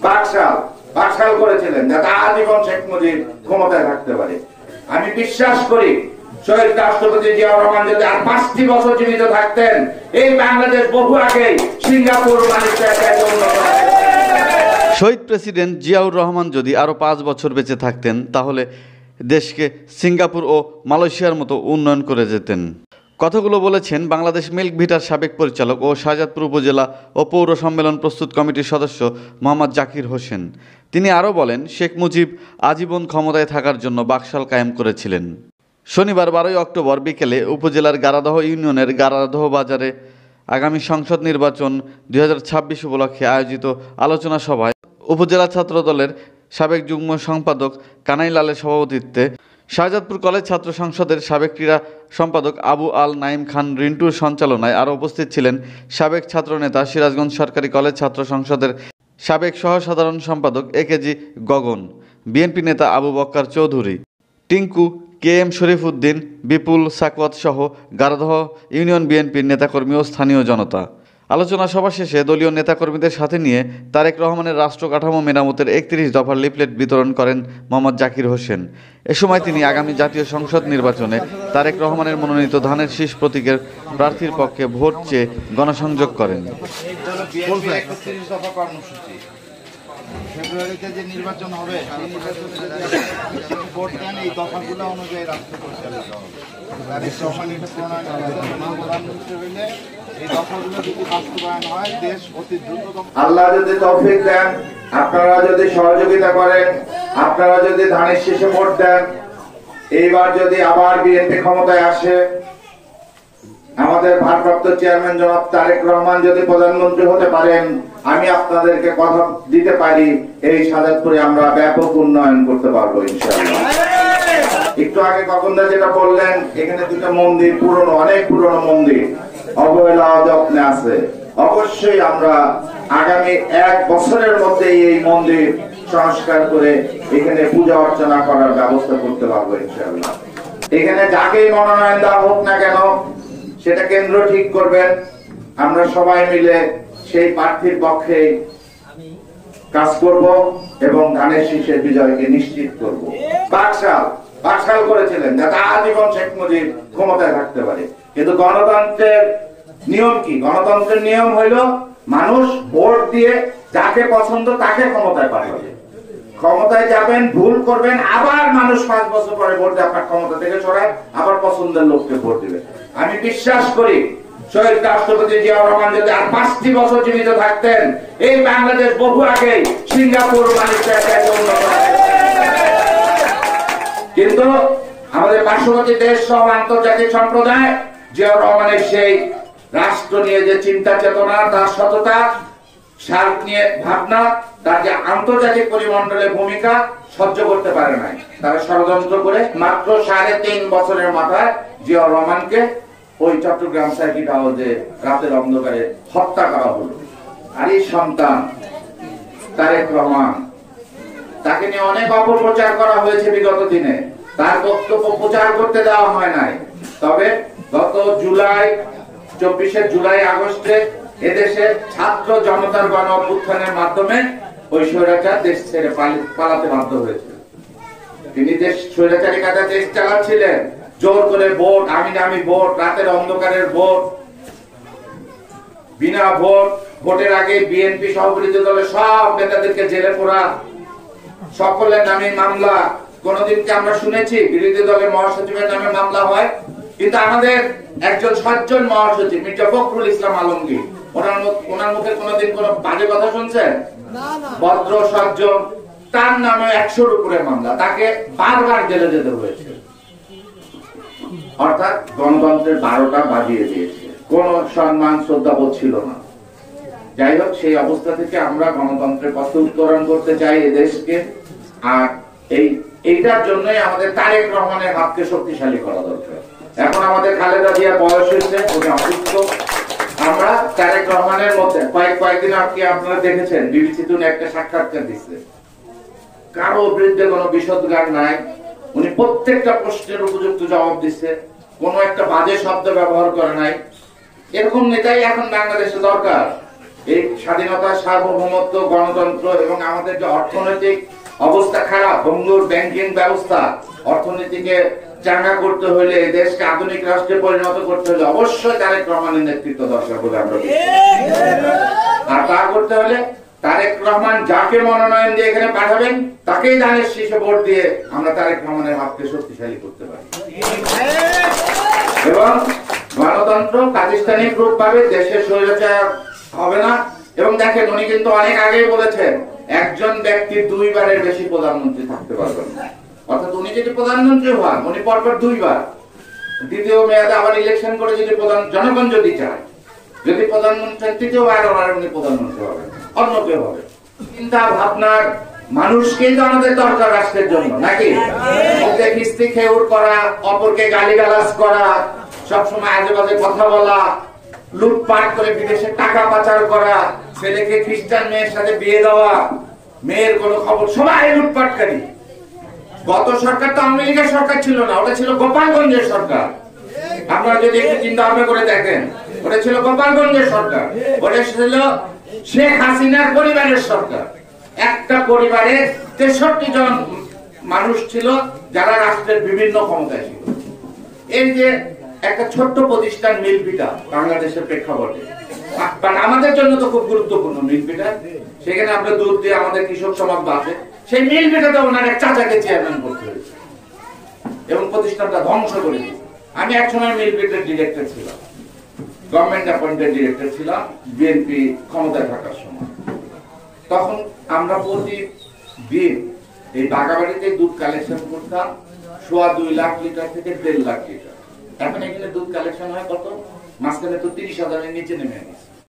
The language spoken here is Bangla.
বাকশাল করেছিলেন যাতে আজীবন শেখ মুজিব ক্ষমতায় থাকতে পারে। আমি বিশ্বাস করি শহীদ রাষ্ট্রপতি জিয়াউর রহমান যদি আর 5টি বছর জীবিত থাকতেন, এই বাংলাদেশ বহু আগে সিঙ্গাপুর মালয়েশিয়ার উন্নত। শহীদ প্রেসিডেন্ট জিয়াউর রহমান যদি আরও 5 বছর বেঁচে থাকতেন তাহলে দেশকে সিঙ্গাপুর ও মালয়েশিয়ার মতো উন্নয়ন করে যেতেন। কথাগুলো বলেছেন বাংলাদেশ মিল্ক ভিটার সাবেক পরিচালক ও শাহজাদপুর উপজেলা ও পৌর সম্মেলন প্রস্তুত কমিটির সদস্য মোহাম্মদ জাকির হোসেন। তিনি আরও বলেন, শেখ মুজিব আজীবন ক্ষমতায় থাকার জন্য বাকশাল কায়েম করেছিলেন। শনিবার 12 অক্টোবর বিকেলে উপজেলার গারাদহ ইউনিয়নের গারাদহ বাজারে আগামী সংসদ নির্বাচন 2026 উপলক্ষে আয়োজিত আলোচনা সভায় উপজেলা ছাত্র দলের সাবেক যুগ্ম সম্পাদক কানাই লালের সভাপতিত্বে, শাহজাদপুর কলেজ ছাত্র সংসদের সাবেক ক্রীড়া সম্পাদক আবু আল নাইম খান রিন্টুর সঞ্চালনায় আরও উপস্থিত ছিলেন সাবেক ছাত্রনেতা সিরাজগঞ্জ সরকারি কলেজ ছাত্র সংসদের সাবেক সহসাধারণ সম্পাদক একেজি গগন, বিএনপি নেতা আবু বক্কর চৌধুরী, টিঙ্কু, KM শরীফ উদ্দিন, বিপুল, সাকওয়াত সহ গারাদহ ইউনিয়ন বিএনপির নেতাকর্মী ও স্থানীয় জনতা। আলোচনা সভা শেষে দলীয় নেতাকর্মীদের সাথে নিয়ে তারেক রহমানের রাষ্ট্র কাঠামো মেরামতের 31 দফার লিফলেট বিতরণ করেন মোহাম্মদ জাকির হোসেন। এ সময় তিনি আগামী জাতীয় সংসদ নির্বাচনে তারেক রহমানের মনোনীত ধানের শীষ প্রতীকের প্রার্থীর পক্ষে ভোট চেয়ে গণসংযোগ করেন। ফেব্রুয়ারিতে যে নির্বাচন হবে সেই নির্বাচনে ভোট দেন, এই দফাগুলো অনুযায়ী রাষ্ট্র পরিচালিত হবে। এই দফাগুলো যদি বাস্তবায়ন হয়, দেশ অতি দ্রুত। আল্লাহ যদি তৌফিক দেন, আপনারা যদি সহযোগিতা করেন, আপনারা যদি ধানের শীষে ভোট দেন, এইবার যদি আবার বিএনপি ক্ষমতায় আসে, আমাদের ভারপ্রাপ্ত চেয়ারম্যান জনাব তারেক রহমান যদি প্রধানমন্ত্রী হতে পারেন, আমি আপনাদেরকে কথা দিতে পারি এই শাহজাদপুরে আমরা ব্যাপক উন্নয়ন করতে পারবো ইনশাআল্লাহ। একটু আগে গগনদা যেটা বললেন, এখানে দুটো মন্দির পুরনো, অনেক পুরনো মন্দির অবহেলা অযত্নে আছে। অবশ্যই আমরা আগামী 1 বছরের মধ্যে এই মন্দির সংস্কার করে এখানে পূজা অর্চনা করার ব্যবস্থা করতে পারবো ইনশাআল্লাহ। এখানে যাকেই মনোনয়ন দেওয়া হোক না কেন, সেটা কেন্দ্র ঠিক করবেন। আমরা সবাই মিলে সেই প্রার্থীর পক্ষে কাজ করব এবং ধানের শীষের বিজয়কে নিশ্চিত করব। বাকশাল করেছিলেন যাতে আজীবন শেখ মুজিব ক্ষমতায় থাকতে পারে। কিন্তু গণতন্ত্রের নিয়ম কি? গণতন্ত্রের নিয়ম হইল মানুষ ভোট দিয়ে যাকে পছন্দ তাকে ক্ষমতায় পাঠাবে। ক্ষমতায় যাবেন, ভুল করবেন, আবার মানুষ 5 বছর পরে ভোট দিয়ে আপনার ক্ষমতা থেকে সরায় আবার পছন্দের লোককে ভোট দিবে। আমি বিশ্বাস করি শহীদ রাষ্ট্রপতি জিয়াউর রহমান যদি আর 5টি বছর জীবিত থাকতেন, এই বাংলাদেশ বহু আগে সিঙ্গাপুর মালয়েশিয়ার উন্নত। কিন্তু আমাদের পার্শ্ববর্তী দেশ সহ আন্তর্জাতিক সম্প্রদায় জিয়াউর রহমানের সেই রাষ্ট্র নিয়ে যে চিন্তা চেতনা, তার সততা, স্বার্থ নিয়ে ভাবনা, তার যে আন্তর্জাতিক পরিমণ্ডলে ভূমিকা সহ্য করতে পারে নাই। তারা ষড়যন্ত্র করে মাত্র 3.5 বছরের মাথায় জিয়াউর রহমানকে ওই চট্টগ্রাম সার্কিট হাউসে রাতের অন্ধকারে হত্যা করা হলো। আর এই সন্তান তারেক রহমান, তাকে নিয়ে অনেক অপপ্রচার করা হয়েছে বিগত দিনে, তার বক্তব্য প্রচার করতে দেওয়া হয় নাই। তবে গত 24 জুলাই আগস্টে এদেশে ছাত্র জনতার গণ অভ্যুত্থানের মাধ্যমে ওই স্বৈরাচার দেশ ছেড়ে পালাতে বাধ্য হয়েছে। তিনি দেশ স্বৈরাচারী কাজে দেশ চালাচ্ছিলেন, জোর করে ভোট, আমি ভোট, রাতের অন্ধকারের ভোট, বিনা ভোট, ভোটের আগে বিএনপি সহ বিরোধী দলের সব নেতাদেরকে জেলে পোড়া, সকলের নামে মামলা। কোনদিন কি আমরা শুনেছি বিরোধী দলের মহাসচিবের নামে মামলা হয়? কিন্তু আমাদের একজন সজ্জন মহাসচিব মির্জা ফখরুল ইসলাম আলমগীর, ওনার মুখে কোনদিন কোন বাজে কথা শুনছেন? ভদ্র সজ্জন, তার নামে 100-র উপরে মামলা, তাকে বারবার জেলে যেতে হয়েছে। অর্থাৎ গণতন্ত্রের 12টা বাজিয়ে দিয়েছে, কোন সম্মান শ্রদ্ধাবোধ ছিল না। যাই হোক, সেই অবস্থা থেকে আমরা গণতন্ত্রের পথে উত্তরণ করতে চাই এদেশকে। আর এইটার জন্যই আমাদের তারেক রহমানের হাতকে শক্তিশালী করা দরকার। এখন আমাদের খালেদা জিয়ার বয়স হয়েছে, উনি অসুস্থ। আমরা তারেক রহমানের মধ্যে কয়েকদিন আগে আপনারা দেখেছেন বিবিসি তুলে একটা সাক্ষাৎকার দিচ্ছে, কারো বিরুদ্ধে কোনো বিষোদ্গার নাই, উনি প্রত্যেকটা প্রশ্নের উপযুক্ত জবাব দিচ্ছে, কোনো একটা বাজে শব্দ ব্যবহার করে নাই। এরকম নেতাই এখন বাংলাদেশে দরকার। এই স্বাধীনতা, সার্বভৌমত্ব, গণতন্ত্র এবং আমাদের যে অর্থনৈতিক অবস্থা খারাপ, ভঙ্গুর ব্যাংকিং ব্যবস্থা, অর্থনীতিকে চাঙ্গা করতে হলে, দেশকে আধুনিক রাষ্ট্রে পরিণত করতে হলে অবশ্যই তারেক রহমানের নেতৃত্ব দরকার বলে আমরা বলি। আর তা করতে হলে তারেক রহমান যাকে মনোনয়ন দিয়ে এখানে পাঠাবেন তাকেই ধানের শীষে ভোট দিয়ে আমরা তারেক রহমানের হাতকে শক্তিশালী করতে পারি এবং গণতন্ত্র প্রাতিষ্ঠানিক রূপ পাবে, দেশের স্বৈরাচার হবে না। এবং দেখেন, উনি কিন্তু অনেক আগেই বলেছেন একজন ব্যক্তি দুইবারের বেশি প্রধানমন্ত্রী থাকতে পারবেন না। অর্থাৎ উনি যদি প্রধানমন্ত্রী হন, উনি পরপর দুইবার, দ্বিতীয় মেয়াদে আবার ইলেকশন করে যদি জনগণ যদি চায়, যদি প্রধানমন্ত্রী তৃতীয়বার উনি প্রধানমন্ত্রী হবেন, অন্য কেউ হবে। চিন্তা ভাবনার মানুষকেই তো আমাদের দরকার রাষ্ট্রের জন্য, নাকি? ওকে কিস্তি খেউর করা, অপরকে গালিগালাজ করা, সবসময় আজে বাজে কথা বলা, লুটপাট করে বিদেশে টাকা পাচার করা, ছেলেকে খ্রিস্টান মেয়ের সাথে বিয়ে দেওয়া, মেয়ের কোনো খবর, সবাই লুটপাটকারী। গত সরকার তো আওয়ামী লীগের সরকার ছিল না, ওটা ছিল গোপালগঞ্জের সরকার। আপনারা যদি একটু চিন্তা ভাবনা করে দেখেন, ওটা ছিল গোপালগঞ্জের সরকার, ওটা ছিল শেখ হাসিনার পরিবারের সরকার। একটা পরিবারে 63 জন মানুষ ছিল যারা রাষ্ট্রের বিভিন্ন ক্ষমতায় ছিল। এই যে একটা ছোট্ট প্রতিষ্ঠান মিলভিটা বাংলাদেশের প্রেক্ষাপটে, আমাদের জন্য তো খুব গুরুত্বপূর্ণ মিলভিটা, সেখানে আমরা দুধ দিয়ে আমাদের কৃষক সমাজ বাঁচে, সেই মিলভিটাতে ওনার এক চাচাকে চেয়ারম্যান করতে হয়েছে এবং প্রতিষ্ঠানটা ধ্বংস করে দিয়েছে। আমি একসময় মিলভিটার ডিরেক্টর ছিলাম, গভর্নমেন্ট অ্যাপয়েন্টেড ডিরেক্টর ছিলাম বিএনপি ক্ষমতায় থাকার সময়। তখন আমরা প্রতিদিন এই বাগাবাড়িতে দুধ কালেকশন করতাম 2.25 লাখ লিটার থেকে 1.5 লাখ লিটার। এখন এখানে দুধ কালেকশন হয় কত? মাঝখানে তো 30,000-এর নিচে নেমে গেছে।